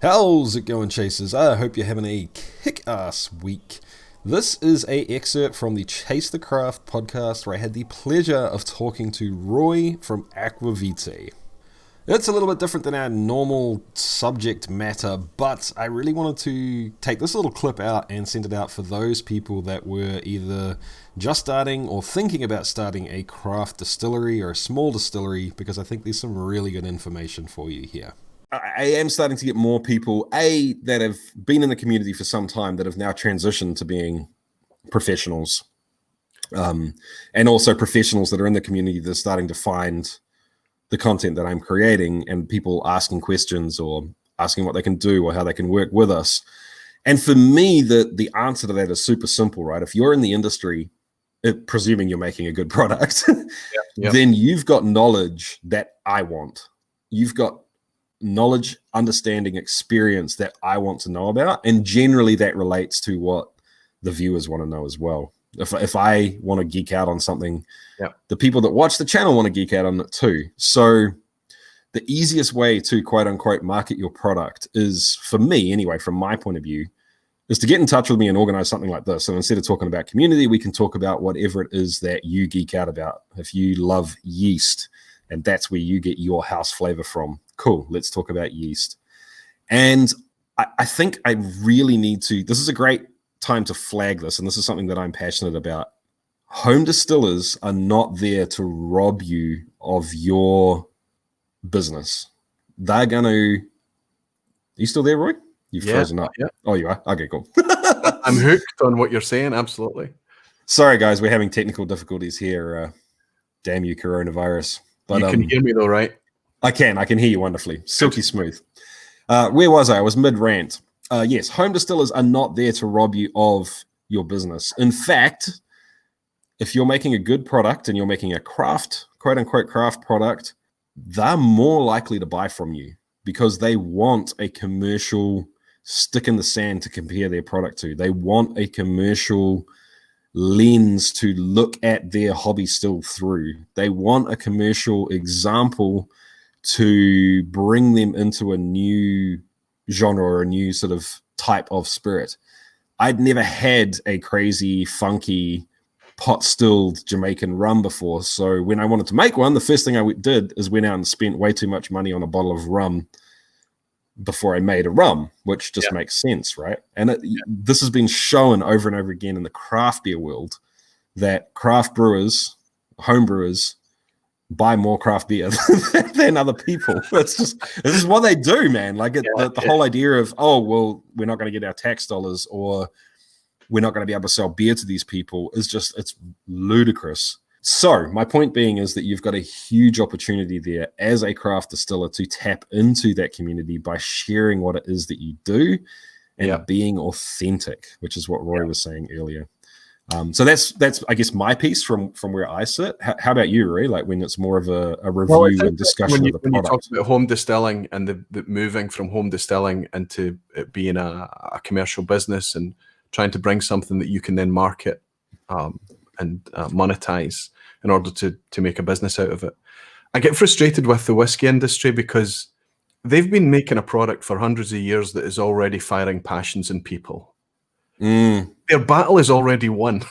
How's it going, chasers? I hope you're having a kick-ass week. This is a excerpt from the Chase the Craft podcast where I had the pleasure of talking to Roy from Aqvavitae. It's a little bit different than our normal subject matter, but I really wanted to take this little clip out and send it out for those people that were either just starting or thinking about starting a craft distillery or a small distillery, because I think there's some really good information for you here. I am starting to get more people, that have been in the community for some time that have now transitioned to being professionals. And also professionals that are in the community that are starting to find the content that I'm creating and people asking questions or asking what they can do or how they can work with us. And for me, the answer to that is super simple, right? If you're in the industry, presuming you're making a good product, then you've got knowledge that I want. You've got knowledge, understanding, experience that I want to know about. And generally that relates to what the viewers want to know as well. If I want to geek out on something, the people that watch the channel want to geek out on it too. So the easiest way to quote unquote market your product is, for me anyway, from my point of view, is to get in touch with me and organize something like this. So instead of talking about community, we can talk about whatever it is that you geek out about. If you love yeast and that's where you get your house flavor from, cool, let's talk about yeast. And I think I really need to, this is a great time to flag this, and this is something that I'm passionate about. Home distillers are not there to rob you of your business. They're going to, are you still there, Roy? You've frozen up. Yeah. Oh, you are? Okay, cool. I'm hooked on what you're saying, absolutely. Sorry, guys, we're having technical difficulties here. Damn you, coronavirus. But, you can hear me though, right? I can hear you wonderfully. Silky smooth. Where was I? I was mid-rant. Yes, home distillers are not there to rob you of your business. In fact, if you're making a good product and you're making a craft, quote unquote craft product, they're more likely to buy from you because they want a commercial stick in the sand to compare their product to. They want a commercial lens to look at their hobby still through. They want a commercial example to bring them into a new genre or a new sort of type of spirit. I'd never had a crazy, funky, pot-stilled Jamaican rum before. So when I wanted to make one, the first thing I did is went out and spent way too much money on a bottle of rum before I made a rum, which just makes sense, right? And this has been shown over and over again in the craft beer world that craft brewers, home brewers, buy more craft beer than other people. This is what they do, man. Like the whole idea of, oh, well, we're not going to get our tax dollars or we're not going to be able to sell beer to these people is just, it's ludicrous. So my point being is that you've got a huge opportunity there as a craft distiller to tap into that community by sharing what it is that you do and being authentic, which is what Roy was saying earlier. So that's I guess my piece from where I sit. How about you, Roy? Like when it's more of a review and discussion of the product. When you talk about home distilling and the moving from home distilling into it being a commercial business and trying to bring something that you can then market and monetize in order to make a business out of it. I get frustrated with the whiskey industry because they've been making a product for hundreds of years that is already firing passions in people. Their battle is already won.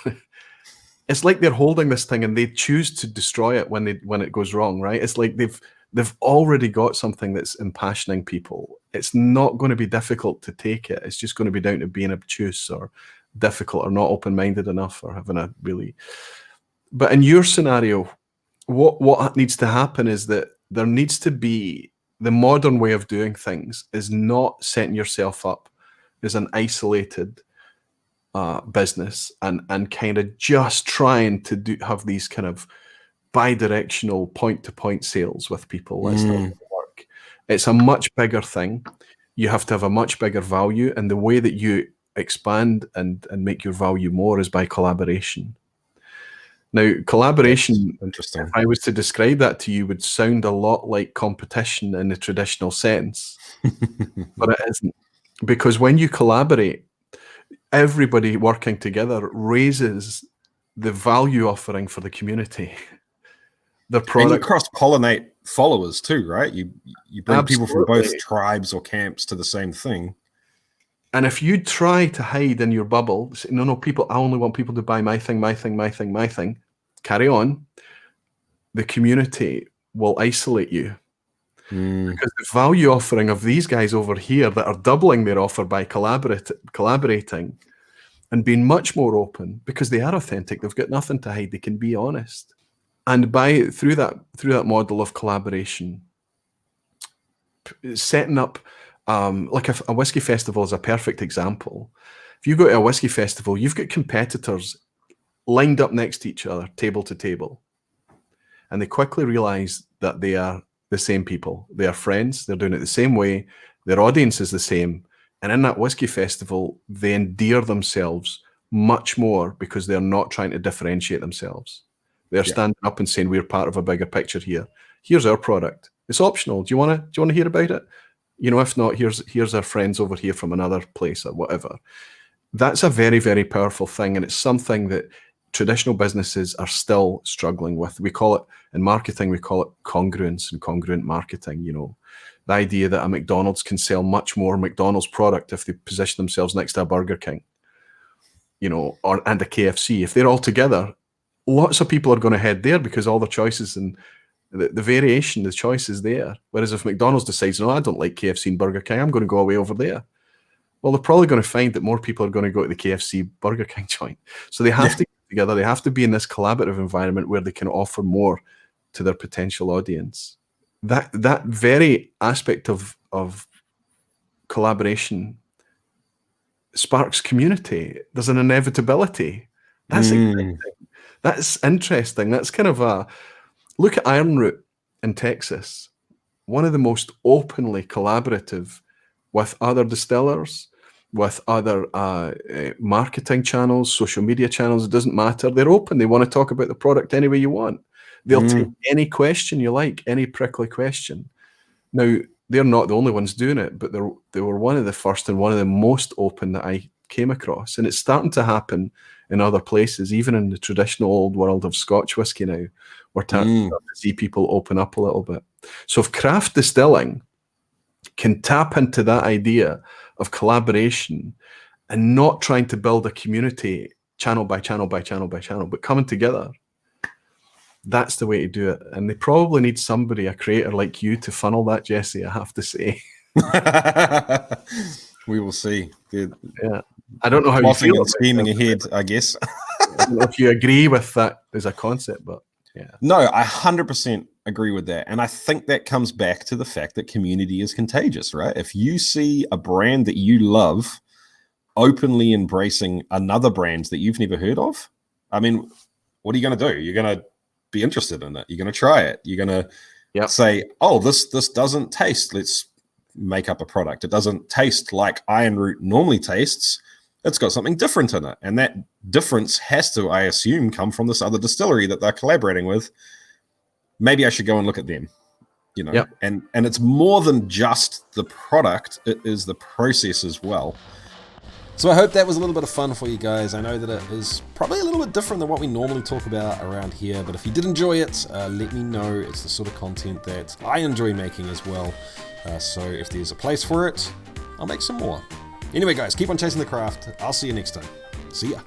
It's like they're holding this thing and they choose to destroy it when it goes wrong, right? It's like they've already got something that's impassioning people. It's not going to be difficult to take it. It's just going to be down to being obtuse or difficult or not open-minded enough or having a really... But in your scenario, what needs to happen is that there needs to be... The modern way of doing things is not setting yourself up as an isolated business and kind of just trying to have these kind of bi-directional point-to-point sales with people. That's not going to work. It's a much bigger thing. You have to have a much bigger value, and the way that you expand and make your value more is by collaboration. Now, collaboration, interesting. if I was to describe that to you, would sound a lot like competition in the traditional sense, but it isn't. Because when you collaborate, everybody working together raises the value offering for the community. The product, and you cross-pollinate followers too, right? You bring people from both Absolutely. tribes or camps to the same thing. And if you try to hide in your bubble, say, no, people, I only want people to buy my thing, my thing, my thing, my thing, carry on, the community will isolate you. Because the value offering of these guys over here that are doubling their offer by collaborating and being much more open, because they are authentic, they've got nothing to hide, they can be honest. And through that model of collaboration, setting up like a whiskey festival is a perfect example. If you go to a whiskey festival, you've got competitors lined up next to each other, table to table, and they quickly realize that they are the same people. They are friends. They're doing it the same way. Their audience is the same. And in that whiskey festival, they endear themselves much more because they're not trying to differentiate themselves. They're standing up and saying, we're part of a bigger picture here. Here's our product. It's optional. Do you want to hear about it? You know, if not, here's our friends over here from another place or whatever. That's a very, very powerful thing. And it's something that traditional businesses are still struggling with. We call it, in marketing, we call it congruence and congruent marketing. You know, the idea that a McDonald's can sell much more McDonald's product if they position themselves next to a Burger King, you know, and a KFC. If they're all together, lots of people are going to head there because all the choices and the variation, the choice is there. Whereas if McDonald's decides, no, I don't like KFC and Burger King, I'm going to go away over there. Well, they're probably going to find that more people are going to go to the KFC Burger King joint. So they have to get together. They have to be in this collaborative environment where they can offer more to their potential audience. That very aspect of collaboration sparks community. There's an inevitability. That's exciting. That's interesting. That's kind of a look at Ironroot in Texas, one of the most openly collaborative with other distillers, with other marketing channels, social media channels. It doesn't matter. They're open. They want to talk about the product any way you want. They'll take any question you like, any prickly question. Now, they're not the only ones doing it, but they were one of the first and one of the most open that I came across. And it's starting to happen in other places, even in the traditional old world of Scotch whisky now. We're starting to see people open up a little bit. So if craft distilling can tap into that idea of collaboration and not trying to build a community channel by channel by channel by channel, but coming together, that's the way to do it. And they probably need somebody, a creator like you, to funnel that, Jesse, I have to say. We will see. Yeah. I don't know how you feel. And scheming ahead, I guess. I don't know if you agree with that as a concept, but yeah. No, I 100% agree with that. And I think that comes back to the fact that community is contagious, right? If you see a brand that you love openly embracing another brand that you've never heard of, I mean, what are you going to do? You're going to be interested in it. You're going to try it. You're going to say, oh, this doesn't taste. Let's make up a product. It doesn't taste like Ironroot normally tastes. It's got something different in it. And that difference has to, I assume, come from this other distillery that they're collaborating with. Maybe I should go and look at them, you know. And it's more than just the product. It is the process as well. So I hope that was a little bit of fun for you guys. I know that it is probably a little bit different than what we normally talk about around here, but if you did enjoy it, let me know. It's the sort of content that I enjoy making as well. So if there's a place for it, I'll make some more. Anyway, guys, keep on chasing the craft. I'll see you next time. See ya.